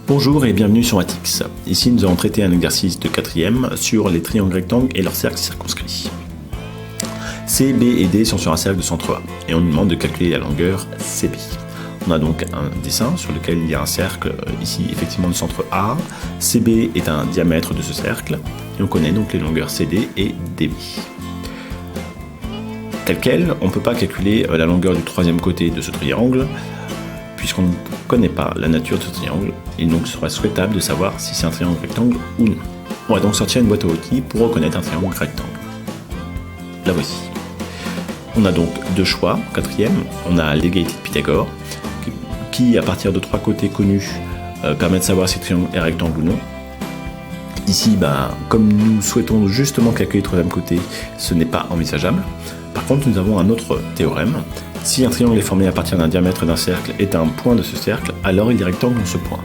Bonjour et bienvenue sur Atix. Ici nous allons traiter un exercice de 4e sur les triangles rectangles et leurs cercles circonscrits. C, B et D sont sur un cercle de centre A et on nous demande de calculer la longueur CB. On a donc un dessin sur lequel il y a un cercle ici effectivement de centre A. CB est un diamètre de ce cercle et on connaît donc les longueurs CD et DB. Tel quel, on ne peut pas calculer la longueur du troisième côté de ce triangle puisqu'on ne connaît pas la nature de ce triangle, et donc il serait souhaitable de savoir si c'est un triangle rectangle ou non. On va donc sortir une boîte à outils pour reconnaître un triangle rectangle. La voici. On a donc deux choix. Quatrième, on a l'égalité de Pythagore, qui à partir de trois côtés connus permet de savoir si le triangle est rectangle ou non. Ici, comme nous souhaitons justement calculer le troisième côté, ce n'est pas envisageable. Par contre, nous avons un autre théorème. Si un triangle est formé à partir d'un diamètre d'un cercle et d'un point de ce cercle, alors il est rectangle dans ce point.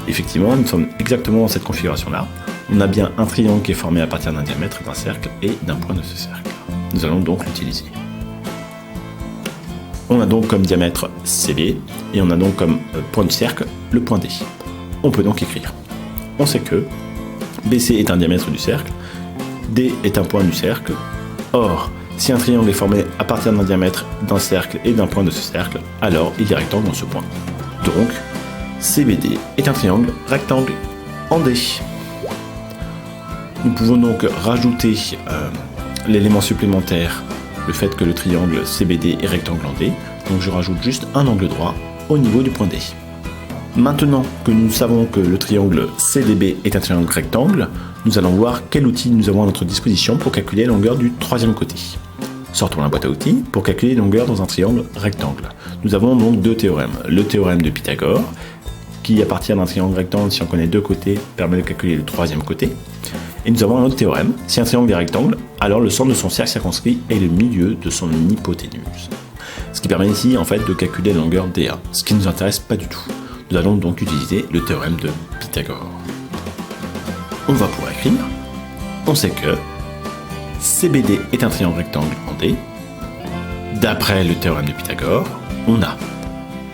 Effectivement, nous sommes exactement dans cette configuration-là. On a bien un triangle qui est formé à partir d'un diamètre d'un cercle et d'un point de ce cercle. Nous allons donc l'utiliser. On a donc comme diamètre CB et on a donc comme point du cercle le point D. On peut donc écrire. On sait que BC est un diamètre du cercle, D est un point du cercle. Or, si un triangle est formé à partir d'un diamètre d'un cercle et d'un point de ce cercle, alors il est rectangle dans ce point. Donc, CBD est un triangle rectangle en D. Nous pouvons donc rajouter l'élément supplémentaire, le fait que le triangle CBD est rectangle en D. Donc je rajoute juste un angle droit au niveau du point D. Maintenant que nous savons que le triangle CDB est un triangle rectangle, nous allons voir quel outil nous avons à notre disposition pour calculer la longueur du troisième côté. Sortons la boîte à outils pour calculer la longueur dans un triangle rectangle. Nous avons donc deux théorèmes. Le théorème de Pythagore, qui à partir d'un triangle rectangle, si on connaît deux côtés, permet de calculer le troisième côté. Et nous avons un autre théorème. Si un triangle est rectangle, alors le centre de son cercle circonscrit est le milieu de son hypoténuse. Ce qui permet ici en fait de calculer la longueur DA, ce qui ne nous intéresse pas du tout. Nous allons donc utiliser le théorème de Pythagore. On va pouvoir écrire. On sait que CBD est un triangle rectangle en D. D'après le théorème de Pythagore, on a.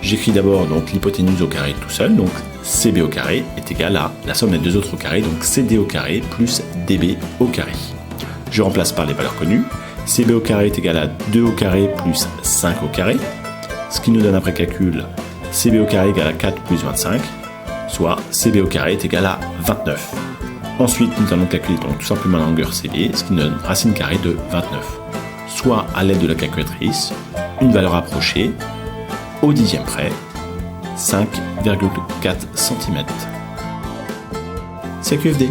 J'écris d'abord donc l'hypoténuse au carré tout seul, donc CB au carré est égal à la somme des deux autres au carré, donc CD au carré plus DB au carré. Je remplace par les valeurs connues. CB au carré est égal à 2 au carré plus 5 au carré, ce qui nous donne après calcul CB au carré égale à 4 plus 25, soit CB au carré est égal à 29. Ensuite, nous allons calculer donc tout simplement la longueur CD, ce qui nous donne racine carrée de 29. Soit à l'aide de la calculatrice, une valeur approchée, au dixième près, 5,4 cm. C'est QFD.